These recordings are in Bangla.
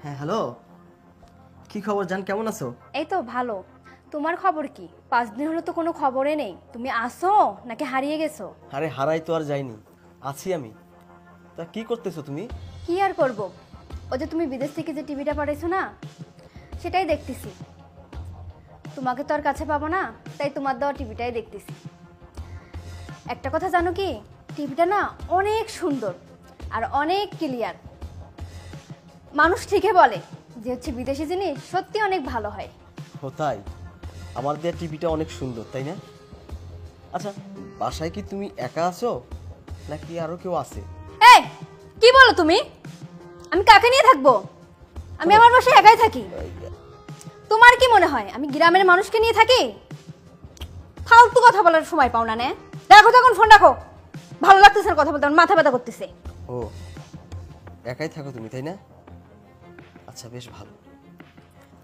হ্যাঁ হ্যালো, কি খবর জান, কেমন আছো? এই তো ভালো। তোমার খবর কি? 5 দিন হলো তো কোনো খবরে নেই। তুমি আসো নাকি হারিয়ে গেছো? আরে হারাই তো আর যাইনি, আছি আমি। তা কি করতেছো তুমি? কি আর করব, ওই যে তুমি বিদেশ থেকে যে টিভিটা পাঠাইছো না, সেটাই দেখতেছি। তোমাকে তো আর কাছে পাবো না, তাই তোমার দেওয়া টিভিটাই দেখতেছি। একটা কথা জানো কি, টিভিটা না অনেক সুন্দর আর অনেক ক্লিয়ার। মানুষ ঠিকই বলে যে হচ্ছে বিদেশি জিনিস সত্যি অনেক ভালো হয়। ও তাই? আমার দেয়া টিভিটা অনেক সুন্দর, তাই না? আচ্ছা, বাসায় কি তুমি একা আছো নাকি আরো কেউ আছে? এই কি বলো তুমি? আমি কাকে নিয়ে থাকবো? আমি আমার বাসায় একাই থাকি। তোমার কি মনে হয় আমি গ্রামের মানুষকে নিয়ে থাকি? ফালতু কথা বলার সময় পাও না। নে দেখো, তখন ফোন রাখো। ভালো লাগতেছে না কথা বলতে, আমার মাথা ব্যথা করতেছে। ও, একাই থাকো তুমি, তাই না? আচ্ছা, বেশ ভালো।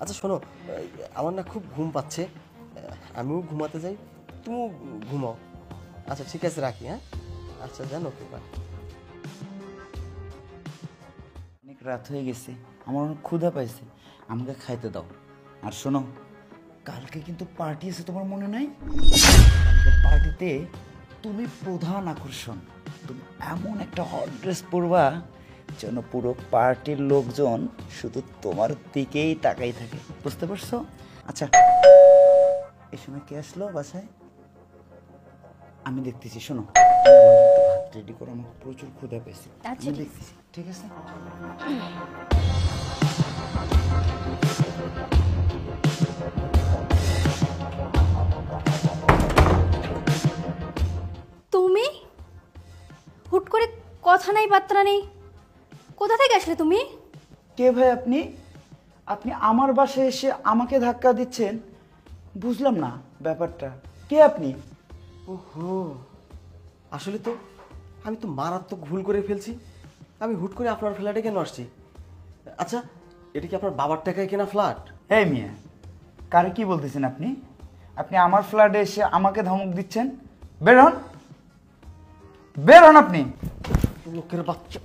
আচ্ছা শোনো, আমার না খুব ঘুম পাচ্ছে, আমিও ঘুমাতে যাই, তুমিও ঘুমাও। আচ্ছা ঠিক আছে, রাখি। হ্যাঁ, আচ্ছা জানো কি, বাই। অনেক রাত হয়ে গেছে, আমার অনেক ক্ষুধা পাইছে, আমাকে খাইতে দাও। আর শোনো, কালকে কিন্তু পার্টি আছে, তোমার মনে নাই? কালকে পার্টিতে তুমি প্রধান আকর্ষণ। তুমি এমন একটা হট ড্রেস পরবা যেন পুরো পার্টির লোকজন শুধু তোমার দিকেই তাকাই থাকে, বুঝতে পারছো? আচ্ছা, এই সময় কে আসলো বাসায়? আমি দেখতেছি। শোনো, ভাত রেডি করো, আমাকে প্রচুর ক্ষুধা পেয়েছে। আচ্ছা, আমি ঠিক আছে। দেখতেছি, ঠিক আছে? তুমি হুট করে কথা নাই বার্তা নেই, কোথা থেকে আসলে তুমি? কে ভাই আপনি? আপনি আমার বাসায় এসে আমাকে ধাক্কা দিচ্ছেন, বুঝলাম না ব্যাপারটা। কে আপনি? ওহো, আসলে তো আমি তো মারাত্মক ভুল করে ফেলছি। আমি হুট করে আপনার ফ্ল্যাটে কেন আসছি? আচ্ছা, এটা কি আপনার বাবার টাকায় কেনা ফ্ল্যাট? এই মিয়া, কারে কি বলতেছেন আপনি? আপনি আমার ফ্ল্যাটে এসে আমাকে ধমক দিচ্ছেন? বের হন, বের হন আপনি। লোকের বাচ্চা,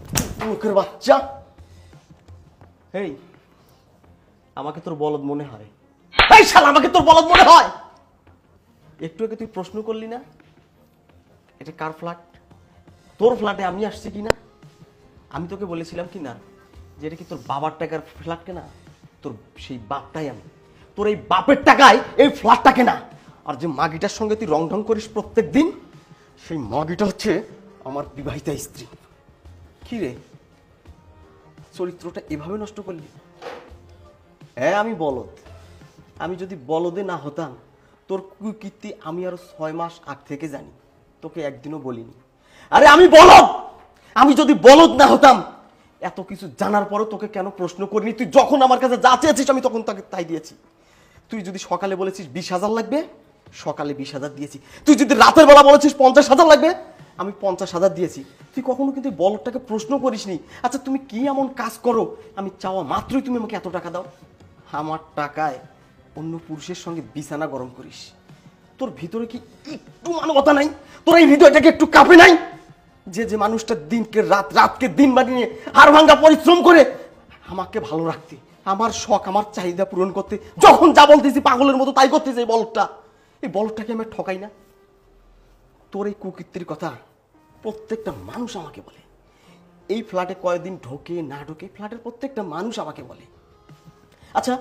লোকের বাচ্চা। এই, আমাকে তোর বলদ মনে হয়? এই শালা, আমাকে তোর বলদ মনে হয়? একটু আগে তুই প্রশ্ন করলি না এটা কার ফ্ল্যাট, তোর ফ্ল্যাটে আমি আসছি কিনা? আমি তোকে বলেছিলাম কি না যে এটা কি তোর বাবার টাকার ফ্ল্যাট কেনা? তোর সেই বাপটাই আমি, তোর এই বাপের টাকায় এই ফ্ল্যাটটা কেনা। আর যে মাগিটার সঙ্গে তুই রং ঢং করিস প্রত্যেক দিন, সেই মাগিটা হচ্ছে আমার বিবাহিতা স্ত্রী। কি রে, চরিত্রটা এভাবে নষ্ট করলি? হ্যাঁ, আমি বলদ। আমি যদি বলদে না হতাম, তোর কুকীর্তি আমি আরো 6 মাস আগ থেকে জানি, তোকে একদিনও বলিনি। আরে আমি বলদ, আমি যদি বলদ না হতাম, এত কিছু জানার পরও তোকে কেন প্রশ্ন করিনি? তুই যখন আমার কাছে যা চেয়েছিস আমি তখন তাকে তাই দিয়েছি। তুই যদি সকালে বলেছিস 20,000 লাগবে, সকালে 20,000 দিয়েছি। তুই যদি রাতের বেলা বলেছিস 50,000 লাগবে, আমি 50,000 দিয়েছি। তুই কখনো কিন্তু বলদটাকে প্রশ্ন করিসনি। আচ্ছা, তুমি কি এমন কাজ করো আমি চাওয়া মাত্রই তুমি আমাকে এত টাকা দাও? আমার টাকায় অন্য পুরুষের সঙ্গে বিছানা গরম করিস। তোর ভিতরে কি একটু মানবতা নাই? তোর এই হৃদয়টাকে একটু কাঁপে নাই? যে যে মানুষটা দিনকে রাত, রাতকে দিন বানিয়ে হাড় ভাঙ্গা পরিশ্রম করে আমাকে ভালো রাখতে, আমার শখ, আমার চাহিদা পূরণ করতে, যখন যা বলতেছি পাগলের মতো তাই করতেছে, এই বলদটাকে আমি ঠকাই না? তোর এই কুকীর্তির কথা প্রত্যেকটা মানুষ আমাকে বলে। এই ফ্ল্যাটে কয়েকদিন ঢোকে না ঢোকে, ফ্ল্যাটের প্রত্যেকটা মানুষ আমাকে বলে। আচ্ছা,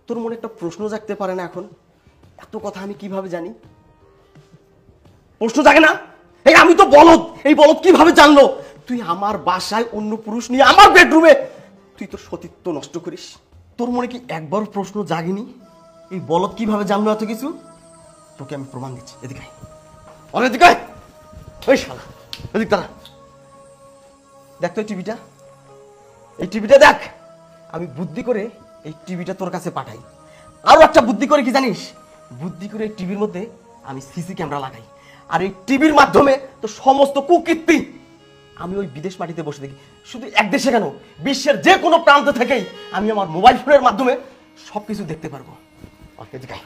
তোর মনে একটা প্রশ্ন জাগতে পারে না এখন, এত কথা আমি কিভাবে জানি? প্রশ্ন জাগে না? এই আমি তো বলদ, এই বলদ কিভাবে জানলো তুই আমার বাসায় অন্য পুরুষ নিয়ে আমার বেডরুমে তুই তোর সতীত্ব নষ্ট করিস? তোর মনে কি একবার প্রশ্ন জাগেনি এই বলদ কিভাবে জানলো এত কিছু? তোকে আমি প্রমাণ দিচ্ছি, এদিকে আয়। এদিকে আয়। ওই শালা, এদিক দাঁড়া। দেখ তো এই টিভিটা, এই টিভিটা দেখ। আমি বুদ্ধি করে এই টিভিটা তোর কাছে পাঠাই। আরো একটা বুদ্ধি করে, কি জানিস? বুদ্ধি করে এই টিভির মধ্যে আমি সিসি ক্যামেরা লাগাই, আর এই টিভির মাধ্যমে তো সমস্ত কুকীর্তি আমি ওই বিদেশ মাটিতে বসে দেখি। শুধু এক দেশে কেন, বিশ্বের যে কোনো প্রান্ত থেকেই আমি আমার মোবাইল ফোনের মাধ্যমে সবকিছু দেখতে পারবো। এদিকে আয়,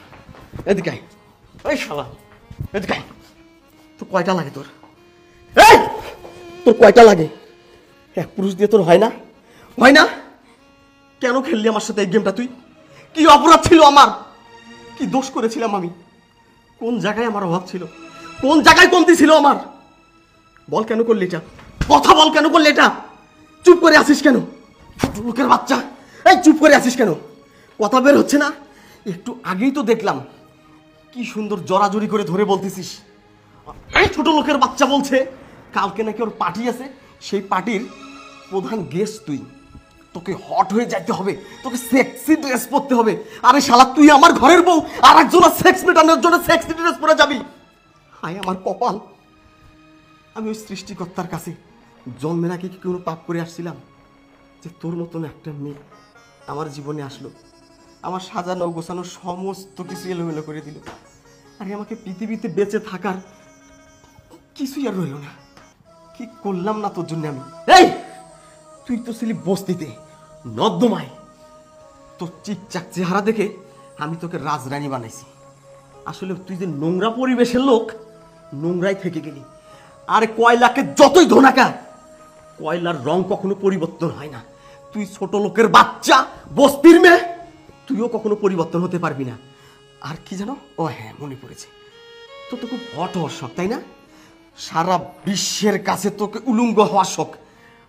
এদিকে আয়। ওই শালা, এদিকে আয়। তোর কয়টা লাগে? তোর এই, তোর কয়টা লাগে? এক পুরুষ দিয়ে তোর হয় না? হয় না? কেন খেললি আমার সাথে এই গেমটা তুই? কি অপরাধ ছিল আমার? কি দোষ করেছিলাম আমি? কোন জায়গায় আমার অভাব ছিল? কোন জায়গায় কমতি ছিল আমার? বল কেন করলি এটা? কথা বল, কেন করলি এটা? চুপ করে আছিস কেন? লোকের বাচ্চা, এই চুপ করে আছিস কেন? কথা বের হচ্ছে না? একটু আগেই তো দেখলাম কি সুন্দর জড়াজড়ি করে ধরে বলতেছিস। এই ছোট লোকের বাচ্চা বলছে কালকে নাকি ওর পার্টি আছে, সেই পার্টির প্রধান গেস্ট তুই। তোকে হট হয়ে যাইতে হবে, তোকে সেক্সি ড্রেস পরতে হবে। আরে শালা, তুই আমার ঘরের বউ, আর একজনের সেক্স মেটানোর জন্য সেক্সি ড্রেস পরে যাবি? হায় আমার কপাল! আমি ওই সৃষ্টিকর্তার কাছে জন্মের আগে কি কোনো পাপ করে আসছিলাম যে তোর মতন একটা মেয়ে আমার জীবনে আসলো, আমার সাজানো গোছানো সমস্ত কিছু এলোমেলো করে দিল। আরে আমাকে পৃথিবীতে বেঁচে থাকার কিছুই আর রইল না। কি করলাম না তোর জন্য আমি? এই তুই তো ছিলি বস্তিতে, নর্দমায়। তোর চিকচাক চেহারা দেখে আমি তোকে রাজরানী বানাইছি। আসলে তুই যে নোংরা পরিবেশের লোক, নোংরাই থেকে গেলি। আরে কয়লাকে যতই ধোনাকা, কয়লার রং কখনো পরিবর্তন হয় না। তুই ছোট লোকের বাচ্চা, বস্তির মেয়ে, তুইও কখনো পরিবর্তন হতে পারবি না। আর কি জানো, ও হ্যাঁ মনে পড়েছে, তোর তো খুব হট হওয়ার শখ, তাই না? সারা বিশ্বের কাছে তোকে উলঙ্গ হওয়ার শখ।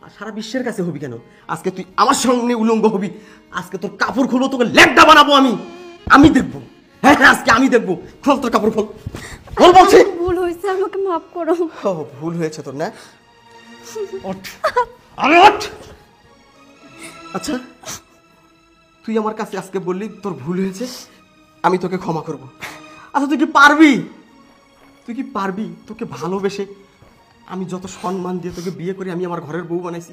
আর সারা বিশ্বের কাছে হবি কেন? আজকে তুই আমার সামনে উলঙ্গ হবি। আজকে তোর কাপড় খুলো, তোকে ল্যাংটা বানাবো আমি। আমি দেখবো, হ্যাঁ হ্যাঁ, আজকে আমি দেখবো। খোল তোর কাপড়, খোল খোল বলছি। ভুল হয়েছে, আমাকে মাফ করো। ও ভুল হয়েছে তোর, না? ওঠ, আরে ওঠ। আচ্ছা, তুই আমার কাছে আজকে বললি তোর ভুল হয়েছে, আমি তোকে ক্ষমা করব। আচ্ছা তুই কি পারবি? তুই কি পারবি? তোকে ভালোবেসে আমি যত সম্মান দিয়ে তোকে বিয়ে করে আমি আমার ঘরের বউ বানাইছি,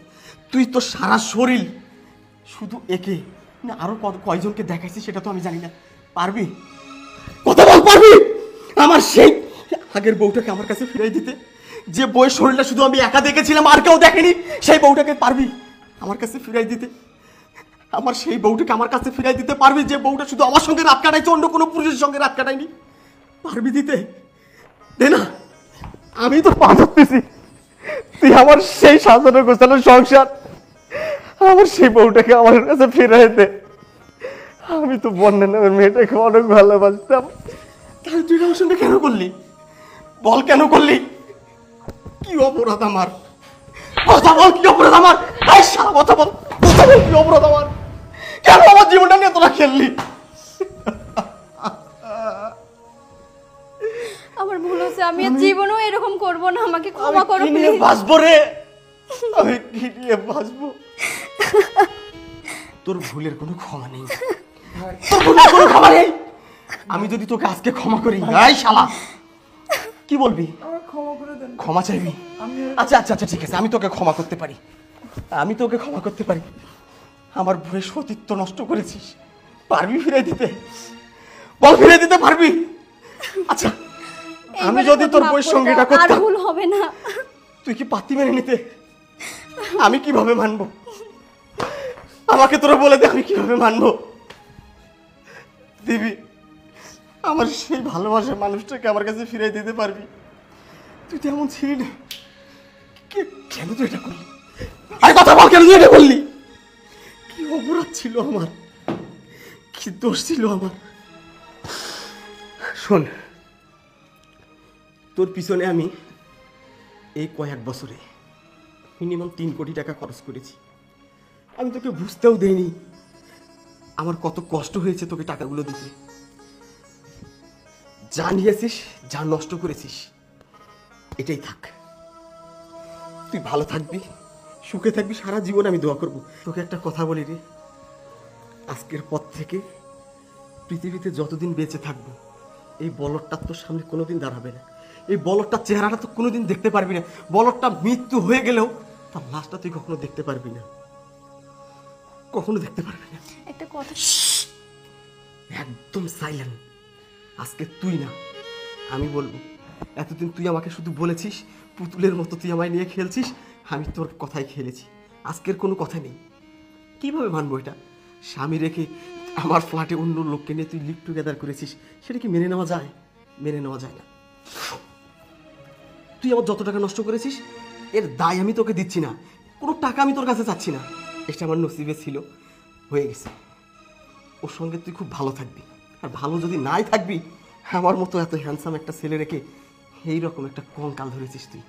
তুই তো সারা শরীর শুধু একে না আরো কয়জনকে দেখাইছিস সেটা তো আমি জানি না। পারবি? কথা বল, পারবি? আমার সেই আগের বউটাকে আমার কাছে ফিরাই দিতে, যে বউয়ের শরীরটা শুধু আমি একা দেখেছিলাম আর কেউ দেখেনি, সেই বউটাকে পারবি আমার কাছে ফিরাই দিতে? আমার সেই বউটাকে আমার কাছে ফিরাই দিতে পারবি, যে বউটা শুধু আমার সঙ্গে রাত কাটাইছে, অন্য কোনো পুরুষের সঙ্গে রাত কাটায়নি? পারবি দিতে? দে না, আমি তো পা ধরতেছি। তুই আমার সেই সাজানো গোছানো সংসার, আমার সেই বউটাকে আমার কাছে ফিরাই দে। আমি তো বন্যা নামের মেয়েটাকে অনেক ভালোবাসতাম। তাহলে তুই আমার সঙ্গে কেন করলি? বল কেন করলি? কি অপরাধ আমার? কথা বল, কি অপরাধ আমার? এই শালা কথা বল, কথা বল, কি অপরাধ আমার? কেন আমার জীবনটা নিয়ে তোরা খেললি? আমার ভুল হয়েছে, আমি আর জীবনেও এরকম করব না, আমাকে ক্ষমা করো আমি কি নিয়ে প্লিজ। বাঁচবো রে? আমি কি নিয়ে বাঁচবো? তোর ভুলের কোনো ক্ষমা নেই, তোর ভুলের কোনো ক্ষমা নেই। আমি যদি তোকে আজকে ক্ষমা করি, এই শালা কি বলবি? ক্ষমা চাইবি? আচ্ছা আচ্ছা আচ্ছা ঠিক আছে, আমি তোকে ক্ষমা করতে পারি, আমি তোকে ক্ষমা করতে পারি। আমার ভুলের সতীত্ব নষ্ট করেছিস, পারবি ফিরে দিতে? বল, ফিরে দিতে পারবি? আচ্ছা, আমি এইবারের যদি মতো তোর মাফ বউয়ের করে সঙ্গে দাও, এটা আর করতাম, ভুল হবে না। তুই কি পাতি মেনে নিতে? আমি কিভাবে মানবো? আমাকে তোরা বলে দে, আমি কিভাবে মানবো? দিবি? আমার সেই ভালোবাসার মানুষটাকে আমার কাছে ফিরে দিতে পারবি? তুই তো এমন ছিলি না। কেন তুই এটা করলি? আরে কথা বল, কেন তুই এটা করলি? কি অপরাধ ছিল আমার? কি দোষ ছিল আমার? শোন, তোর পিছনে আমি এই কয়েক বছরে মিনিমাম 3 কোটি টাকা খরচ করেছি। আমি তোকে বুঝতেও দেইনি আমার কত কষ্ট হয়েছে তোকে টাকাগুলো দিতে। যা নিয়েছিস, যা নষ্ট করেছিস, এটাই থাক। তুই ভালো থাকবি, সুখে থাকবি, সারা জীবন আমি দোয়া করব। তোকে একটা কথা বলি রে, আজকের পর থেকে পৃথিবীতে যতদিন বেঁচে থাকবো, এই বলদটা তোর সামনে কোনোদিন দাঁড়াবে না। এই বলদটার চেহারাটা তো কোনোদিন দেখতে পারবি না। বলদটা মৃত্যু হয়ে গেলেও তার লাশটা তুই কখনো দেখতে পারবি না, কখনো দেখতে পারবি না। একটা কথা, একদম সাইলেন্ট। আজকে তুই না, আমি বলবো। এতদিন তুই আমাকে শুধু বলেছিস, পুতুলের মতো তুই আমায় নিয়ে খেলছিস, আমি তোর কথাই খেলেছি। আজকের কোনো কথা নেই। কিভাবে মানবো এটা? স্বামী রেখে আমার ফ্ল্যাটে অন্য লোককে নিয়ে তুই লিভ টুগেদার করেছিস, সেটা কি মেনে নেওয়া যায়? মেনে নেওয়া যায় না। তুই আমার যত টাকা নষ্ট করেছিস, এর দায় আমি তোকে দিচ্ছি না। কোনো টাকা আমি তোর কাছে চাচ্ছি না। এটা আমার নসিবে ছিল, হয়ে গেছে। ওর সঙ্গে তুই খুব ভালো থাকবি, আর ভালো যদি নাই থাকবি, আমার মতো এত হ্যান্ডসাম একটা ছেলে রেখে এইরকম একটা কঙ্কাল ধরেছিস তুই।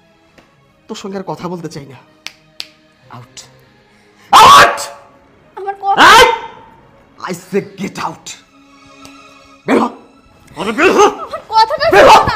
তোর সঙ্গে আর কথা বলতে চাই না। আউট আউট আমার কথা আই সে গেট আউট। বের হ, আরে বের হ, কথাটা বের হ। শোনো না।